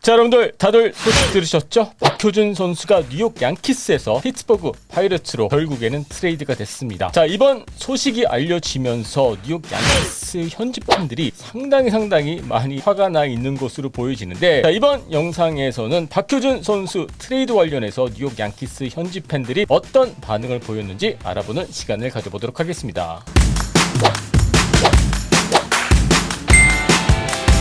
자, 여러분들 다들 소식 들으셨죠? 박효준 선수가 뉴욕 양키스에서 피츠버그 파이러츠로 결국에는 트레이드가 됐습니다. 자, 이번 소식이 알려지면서 뉴욕 양키스 현지 팬들이 상당히 많이 화가 나 있는 것으로 보여지는데, 자, 이번 영상에서는 박효준 선수 트레이드 관련해서 뉴욕 양키스 현지 팬들이 어떤 반응을 보였는지 알아보는 시간을 가져보도록 하겠습니다.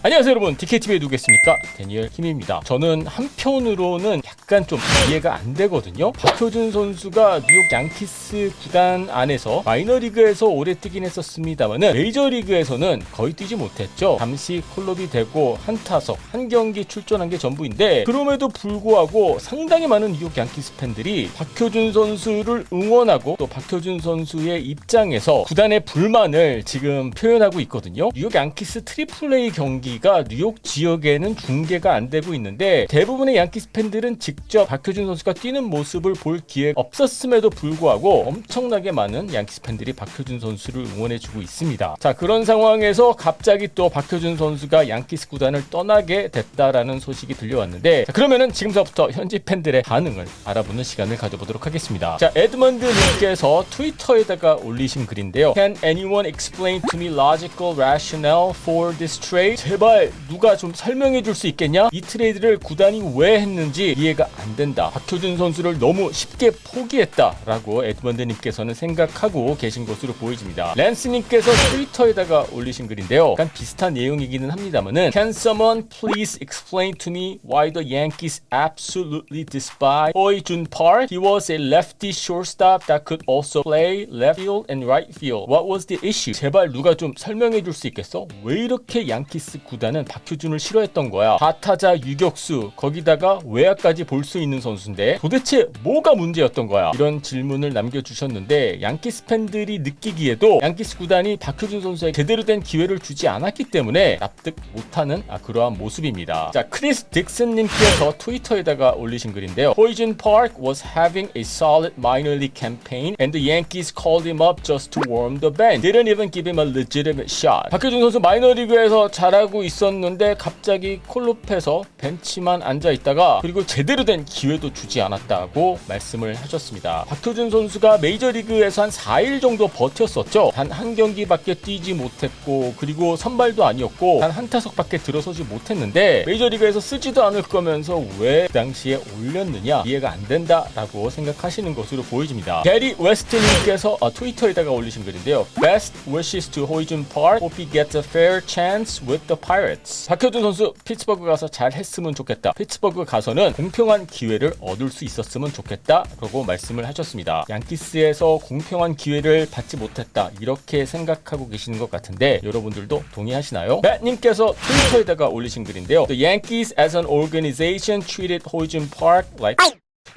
안녕하세요 여러분, DKTV에 누구겠습니까? 데니얼 김입니다. 저는 한편으로는 약간 좀 이해가 안 되거든요. 박효준 선수가 뉴욕 양키스 구단 안에서 마이너리그에서 오래 뛰긴 했었습니다만은 메이저리그에서는 거의 뛰지 못했죠. 잠시 콜업이 되고 한 타석, 한 경기 출전한 게 전부인데, 그럼에도 불구하고 상당히 많은 뉴욕 양키스 팬들이 박효준 선수를 응원하고 또 박효준 선수의 입장에서 구단의 불만을 지금 표현하고 있거든요. 뉴욕 양키스 트리플 A 경기 가 뉴욕 지역에는 중계가 안 되고 있는데, 대부분의 양키스 팬들은 직접 박효준 선수가 뛰는 모습을 볼 기회가 없었음에도 불구하고 엄청나게 많은 양키스 팬들이 박효준 선수를 응원해주고 있습니다. 자, 그런 상황에서 갑자기 또 박효준 선수가 양키스 구단을 떠나게 됐다라는 소식이 들려왔는데, 자, 그러면은 지금서부터 현지 팬들의 반응을 알아보는 시간을 가져보도록 하겠습니다. 자, 에드먼드 님께서 트위터에다가 올리신 글인데요. Can anyone explain to me logical rationale for this trade? 제발 누가 좀 설명해 줄 수 있겠냐? 이 트레이드를 구단이 왜 했는지 이해가 안 된다. 박효준 선수를 너무 쉽게 포기했다라고 에드먼드님께서는 생각하고 계신 것으로 보여집니다. 랜스님께서 트위터에다가 올리신 글인데요. 약간 비슷한 내용이기는 합니다만은 Can someone please explain to me why the Yankees absolutely despise Hoijun Park? He was a lefty shortstop that could also play left field and right field. What was the issue? 제발 누가 좀 설명해 줄 수 있겠어? 왜 이렇게 양키스 구단은 박효준을 싫어했던 거야? 4타자 유격수, 거기다가 외야까지 볼 수 있는 선수인데 도대체 뭐가 문제였던 거야? 이런 질문을 남겨주셨는데, 양키스 팬들이 느끼기에도 양키스 구단이 박효준 선수에게 제대로 된 기회를 주지 않았기 때문에 납득 못하는 그러한 모습입니다. 자, 크리스 딕슨님께서 트위터에다가 올리신 글인데요. Hoijun Park was having a solid minor league campaign and the Yankees called him up just to warm the bench. Didn't even give him a legitimate shot. 박효준 선수 마이너리그에서 잘하고 있었는데 갑자기 콜롭해서 벤치만 앉아있다가, 그리고 제대로 된 기회도 주지 않았다고 말씀을 하셨습니다. 박효준 선수가 메이저리그에서 한 4일 정도 버텼었죠. 단 한 경기밖에 뛰지 못했고, 그리고 선발도 아니었고 단 한 타석밖에 들어서지 못했는데 메이저리그에서 쓰지도 않을 거면서 왜 그 당시에 올렸느냐, 이해가 안 된다라고 생각하시는 것으로 보여집니다. 게리 웨스트님께서 트위터에다가 올리신 글인데요. Best wishes to Hoijun Park. Hope he gets a fair chance with the Pirates. 박효준 선수 피츠버그 가서 잘 했으면 좋겠다. 피츠버그 가서는 공평한 기회를 얻을 수 있었으면 좋겠다 라고 말씀을 하셨습니다. 양키스에서 공평한 기회를 받지 못했다, 이렇게 생각하고 계시는 것 같은데 여러분들도 동의하시나요? 맷님께서 트위터에다가 올리신 글인데요. The Yankees as an organization treated Hoijun Park like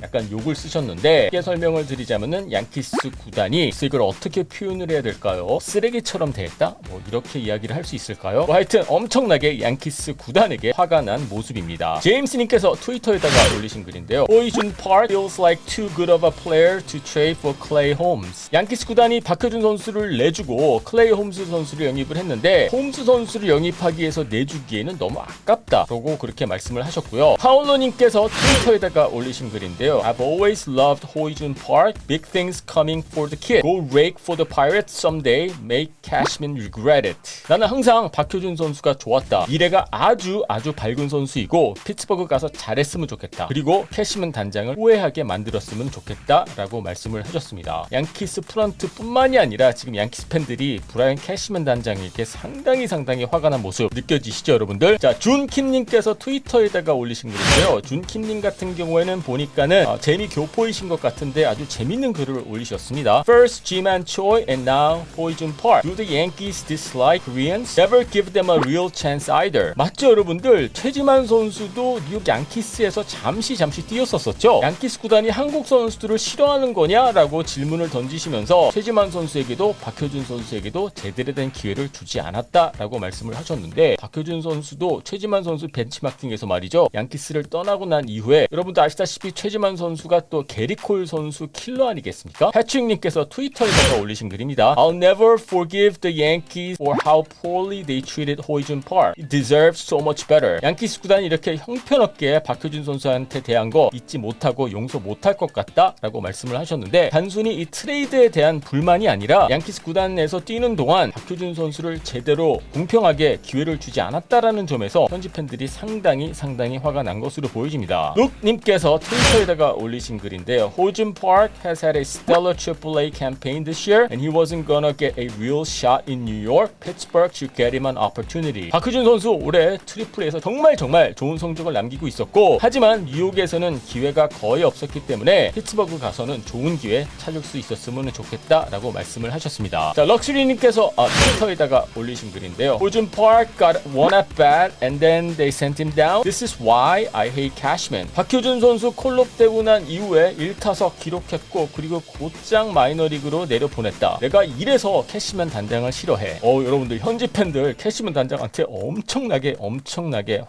약간 욕을 쓰셨는데, 쉽게 설명을 드리자면은 양키스 구단이 이걸 어떻게 표현을 해야 될까요? 쓰레기처럼 대했다? 뭐 이렇게 이야기를 할 수 있을까요? 하여튼 엄청나게 양키스 구단에게 화가 난 모습입니다. 제임스님께서 트위터에다가 올리신 글인데요. Hoijun Park feels like too good of a player to trade for Clay Holmes. 양키스 구단이 박효준 선수를 내주고 클레이 홈스 선수를 영입을 했는데, 홈스 선수를 영입하기 위해서 내주기에는 너무 아깝다 라고 그렇게 말씀을 하셨고요. 파울로님께서 트위터에다가 올리신 글인데요. I've always loved Hoijun Park. Big things coming for the kid. Go rake for the Pirates someday. Make Cashman regret it. 나는 항상 박효준 선수가 좋았다. 미래가 아주 밝은 선수이고 피츠버그 가서 잘했으면 좋겠다. 그리고 캐시맨 단장을 후회하게 만들었으면 좋겠다 라고 말씀을 하셨습니다. 양키스 프런트 뿐만이 아니라 지금 양키스 팬들이 브라이언 캐시맨 단장에게 상당히 화가 난 모습 느껴지시죠 여러분들? 자, 준킴님께서 트위터에다가 올리신 글인데요. 준킴님 같은 경우에는 보니까는 재미 교포이신 것 같은데 아주 재밌는 글을 올리셨습니다. First Ji-man Choi and now Hoijun Park. Do the Yankees dislike Koreans? Never give them a real chance either. 맞죠 여러분들? 최지만 선수도 뉴욕 양키스에서 잠시 뛰었었죠. 양키스 구단이 한국 선수들을 싫어하는 거냐라고 질문을 던지시면서 최지만 선수에게도 박효준 선수에게도 제대로 된 기회를 주지 않았다라고 말씀을 하셨는데, 박효준 선수도 최지만 선수 벤치마킹에서 말이죠, 양키스를 떠나고 난 이후에 여러분도 아시다시피 최지만 하지만 선수가 또 게리콜 선수 킬러 아니겠습니까? 패트릭님께서 트위터에다가 올리신 글입니다. I'll never forgive the Yankees for how poorly they treated Hoijun Park. He deserves so much better. 양키스 구단이 이렇게 형편없게 박효준 선수한테 대한 거 잊지 못하고 용서 못할 것 같다 라고 말씀을 하셨는데, 단순히 이 트레이드에 대한 불만이 아니라 양키스 구단에서 뛰는 동안 박효준 선수를 제대로 공평하게 기회를 주지 않았다라는 점에서 현지 팬들이 상당히 화가 난 것으로 보여집니다. 룩님께서 트위터에다가 올리신 글인데요. Hoijun Park has had a stellar AAA campaign this year and he wasn't gonna get a real shot in New York. Pittsburgh should get him an opportunity. 박효준 선수 올해 트리플에서 정말 좋은 성적을 남기고 있었고, 하지만 뉴욕에서는 기회가 거의 없었기 때문에 피츠버그 가서는 좋은 기회 찾을 수 있었으면 좋겠다라고 말씀을 하셨습니다. 자, 럭셔리님께서 트위터에다가 올리신 글인데요. Hoijun Park got one at bat and then they sent him down. This is why I hate Cashman. 박효준 선수 콜업 되고 난 이후에 1타석 기록했고, 그리고 곧장 마이너리그로 내려보냈다. 내가 이래서 캐시맨 단장을 싫어해. 여러분들 현지 팬들 캐시맨 단장한테 엄청나게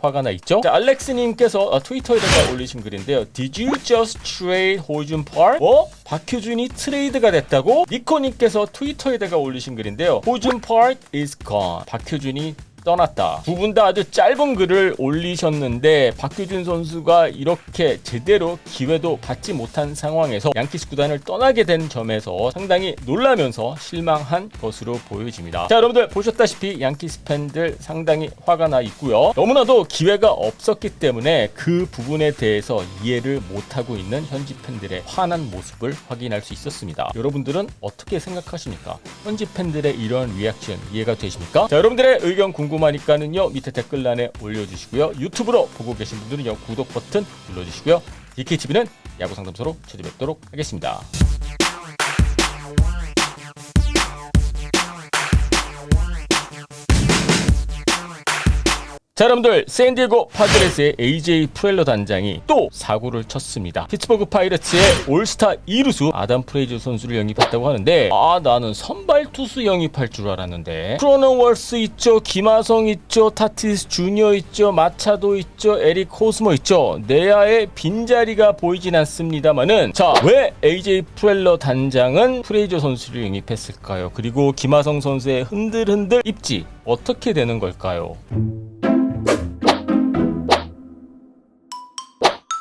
화가 나 있죠? 자, 알렉스님께서 트위터에다가 올리신 글인데요. Did you just trade Hoijun Park? 박효준이 트레이드가 됐다고? 니코님께서 트위터에다가 올리신 글인데요. Hoijun Park is gone. 박효준이 떠났다. 두 분 다 아주 짧은 글을 올리셨는데, 박효준 선수가 이렇게 제대로 기회도 받지 못한 상황에서 양키스 구단을 떠나게 된 점에서 상당히 놀라면서 실망한 것으로 보여집니다. 자, 여러분들 보셨다시피 양키스 팬들 상당히 화가 나 있고요. 너무나도 기회가 없었기 때문에 그 부분에 대해서 이해를 못하고 있는 현지 팬들의 화난 모습을 확인할 수 있었습니다. 여러분들은 어떻게 생각하십니까? 현지 팬들의 이런 리액션 이해가 되십니까? 자, 여러분들의 의견 궁금하니까는요, 밑에 댓글란에 올려주시고요. 유튜브로 보고 계신 분들은요, 구독 버튼 눌러주시고요. DKTV는 야구상담소로 찾아뵙도록 하겠습니다. 자, 여러분들, 샌디에고 파드레스의 AJ 프렐러 단장이 또 사고를 쳤습니다. 피츠버그 파이러츠의 올스타 2루수 아담 프레이저 선수를 영입했다고 하는데, 나는 선발 투수 영입할 줄 알았는데, 크로너월스 있죠, 김하성 있죠, 타티스 주니어 있죠, 마차도 있죠, 에릭 호스머 있죠. 내야의 빈자리가 보이진 않습니다만은, 자, 왜 AJ 프렐러 단장은 프레이저 선수를 영입했을까요? 그리고 김하성 선수의 흔들흔들 입지 어떻게 되는 걸까요?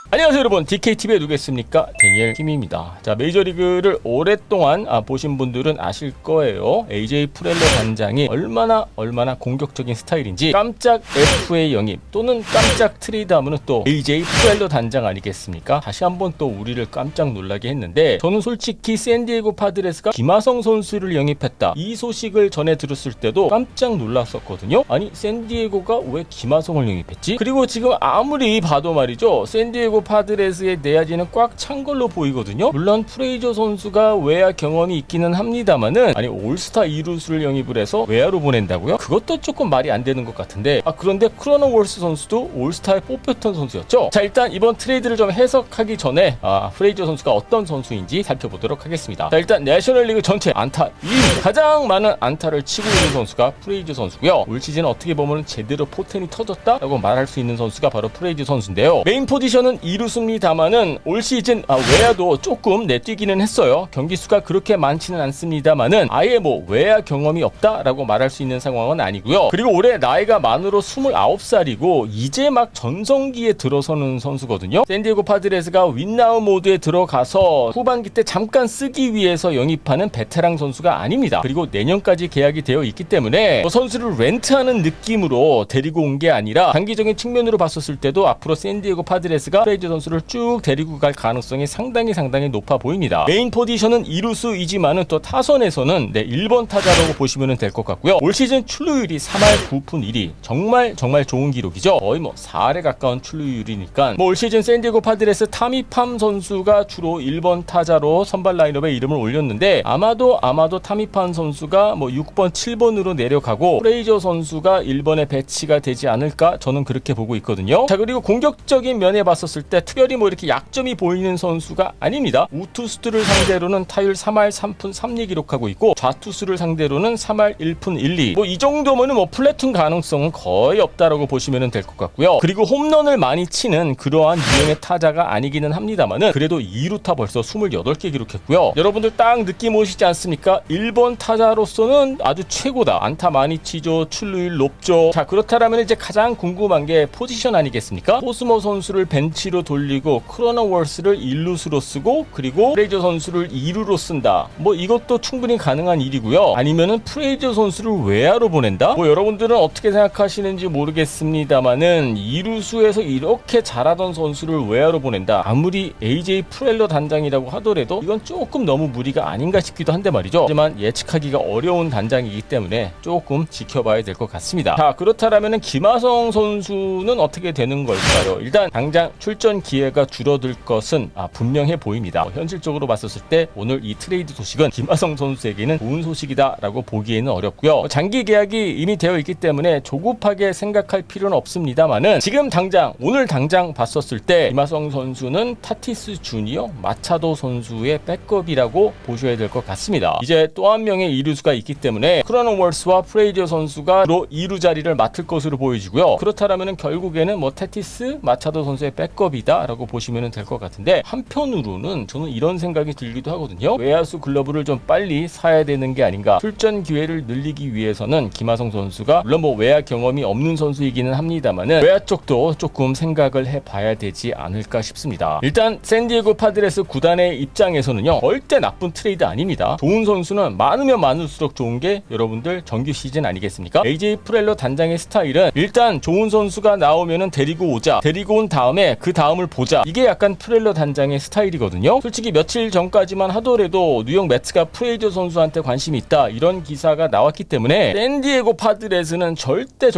안녕하세요 여러분, DKTV에 누구겠습니까? 데니엘 김입니다. 자, 메이저리그를 오랫동안 보신 분들은 아실 거예요. AJ 프렐러 단장이 얼마나 공격적인 스타일인지. 깜짝 FA 영입 또는 깜짝 트레이드 하면은 또 AJ 프렐러 단장 아니겠습니까? 다시 한번 또 우리를 깜짝 놀라게 했는데, 저는 솔직히 샌디에고 파드레스가 김하성 선수를 영입했다, 이 소식을 전해 들었을 때도 깜짝 놀랐었거든요. 아니, 샌디에고가 왜 김하성을 영입했지? 그리고 지금 아무리 봐도 말이죠, 샌디에고 파드레스의 내야지는 꽉 찬 걸로 보이거든요. 물론 프레이저 선수가 외야 경험이 있기는 합니다만은, 아니 올스타 2루수를 영입을 해서 외야로 보낸다고요? 그것도 조금 말이 안 되는 것 같은데, 그런데 크로너월스 선수도 올스타에 뽑혔던 선수였죠. 자, 일단 이번 트레이드를 좀 해석하기 전에 프레이저 선수가 어떤 선수인지 살펴보도록 하겠습니다. 자, 일단 내셔널리그 전체 안타 1위, 가장 많은 안타를 치고 있는 선수가 프레이저 선수고요. 올 시즌 어떻게 보면 제대로 포텐이 터졌다라고 말할 수 있는 선수가 바로 프레이저 선수인데요. 메인 포지션은 2루수입니다만은 올 시즌 외야도 조금 내뛰기는 했어요. 경기 수가 그렇게 많지는 않습니다만은 아예 외야 경험이 없다라고 말할 수 있는 상황은 아니고요. 그리고 올해 나이가 만으로 29살이고 이제 막 전성기에 들어서는 선수거든요. 샌디에고 파드레스가 윈나우 모드에 들어가서 후반기 때 잠깐 쓰기 위해서 영입하는 베테랑 선수가 아닙니다. 그리고 내년까지 계약이 되어 있기 때문에 선수를 렌트하는 느낌으로 데리고 온 게 아니라, 단기적인 측면으로 봤었을 때도 앞으로 샌디에고 파드레스가 프레이저 선수를 쭉 데리고 갈 가능성이 상당히 높아 보입니다. 메인 포지션은 2루수이지만은 또 타선에서는 1번 타자라고 보시면 될 것 같고요. 올 시즌 출루율이 3할 9푼 1리, 정말 좋은 기록이죠. 거의 4할에 가까운 출루율이니까 올 시즌 샌디에고 파드레스 타미팜 선수가 주로 1번 타자로 선발 라인업에 이름을 올렸는데, 아마도 타미팜 선수가 6번 7번으로 내려가고 프레이저 선수가 1번에 배치가 되지 않을까, 저는 그렇게 보고 있거든요. 자, 그리고 공격적인 면에 봤었을 때 특별히 뭐 이렇게 약점이 보이는 선수가 아닙니다. 우투수들을 상대로는 타율 3할 3푼 3리 기록하고 있고 좌투수를 상대로는 3할 1푼 1리. 뭐 이 정도면은 뭐 플래툰 가능성은 거의 없다라고 보시면 될 것 같고요. 그리고 홈런을 많이 치는 그러한 유형의 타자가 아니기는 합니다만은 그래도 2루타 벌써 28개 기록했고요. 여러분들 딱 느낌 오시지 않습니까? 1번 타자로서는 아주 최고다. 안타 많이 치죠. 출루율 높죠. 자, 그렇다면 이제 가장 궁금한 게 포지션 아니겠습니까? 호스머 선수를 벤치로 돌리고 크로너월스를 1루수로 쓰고 그리고 프레이저 선수를 2루로 쓴다. 뭐 이것도 충분히 가능한 일이고요. 아니면은 프레이저 선수를 외야로 보낸다? 뭐 여러분들은 어떻게 생각하시는지 모르겠습니다만은 2루수에서 이렇게 잘하던 선수를 외야로 보낸다. 아무리 AJ 프렐러 단장이라고 하더라도 이건 조금 너무 무리가 아닌가 싶기도 한데 말이죠. 하지만 예측하기가 어려운 단장이기 때문에 조금 지켜봐야 될 것 같습니다. 자, 그렇다면은 김하성 선수는 어떻게 되는 걸까요? 일단 당장 출전 기회가 줄어들 것은 분명해 보입니다. 현실적으로 봤었을 때 오늘 이 트레이드 소식은 김하성 선수에게는 좋은 소식이다라고 보기에는 어렵고요. 장기 계약이 이미 되어 있기 때문에 조급하게 생각할 필요는 없습니다만은 지금 당장 오늘 당장 봤었을 때 김하성 선수는 타티스 주니어 마차도 선수의 백업이라고 보셔야 될 것 같습니다. 이제 또 한 명의 이루수가 있기 때문에 크로노월스와 프레이저 선수가 2루 자리를 맡을 것으로 보여지고요. 그렇다면 결국에는 뭐 타티스 마차도 선수의 백업이다라고 보시면 될 것 같은데 한편으로는 저는 이런 생각이 들기도 하거든요. 외야수 글러브를 좀 빨리 사야 되는 게 아닌가. 출전 기회를 늘리기 위해서는 김하성 선수가 물론 뭐 외야 경험이 없는 선수이기는 합니다만은 외야 쪽도 조금 생각을 해봐야 되지 않을까 싶습니다. 일단 샌디에고 파드레스 구단의 입장에서는요, 절대 나쁜 트레이드 아닙니다. 좋은 선수는 많으면 많을수록 좋은 게 여러분들 정규 시즌 아니겠습니까? AJ 프렐러 단장의 스타일은 일단 좋은 선수가 나오면은 데리고 오자, 데리고 온 다음에 그 다음을 보자. 이게 약간 프렐러 단장의 스타일이거든요. 솔직히 며칠 전까지만 하더라도 뉴욕 매츠가 프레이저 선수한테 관심이 있다 이런 기사가 나왔기 때문에 샌디에고 파드레스는 절대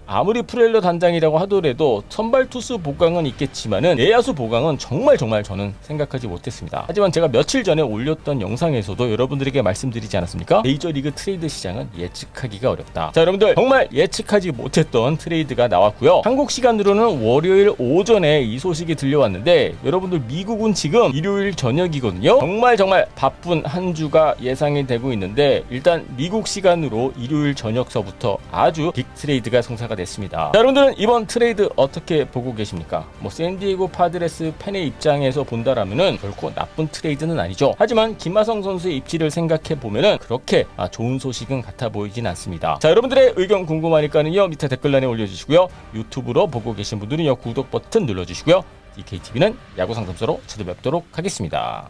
아무리 프렐러 단장이라고 하더라도 선발 투수 보강은 있겠지만은 내야수 보강은 정말 저는 생각하지 못했습니다. 하지만 제가 며칠 전에 올렸던 영상에서도 여러분들에게 말씀드리지 않았습니까? 메이저리그 트레이드 시장은 예측하기가 어렵다. 자, 여러분들 정말 예측하지 못했던 트레이드가 나왔고요. 한국 시간으로는 월요일 오전에 이 소식이 들려왔는데 여러분들 미국은 지금 일요일 저녁이거든요. 정말 바쁜 한 주가 예상이 되고 있는데 일단 미국 시간으로 일요일 저녁서부터 아주 빅 트레이드가 성사가 됐습니다. 자, 여러분들은 이번 트레이드 어떻게 보고 계십니까? 뭐 샌디에고 파드레스 팬의 입장에서 본다라면은 결코 나쁜 트레이드는 아니죠. 하지만 김하성 선수의 입지를 생각해 보면은 그렇게 좋은 소식은 같아 보이진 않습니다. 자, 여러분들의 의견 궁금하니까는요 밑에 댓글란에 올려주시고요. 유튜브로 보고 계신 분들은요 구독 버튼 눌러주시고요. DKTV는 야구 상담소로 찾아뵙도록 하겠습니다.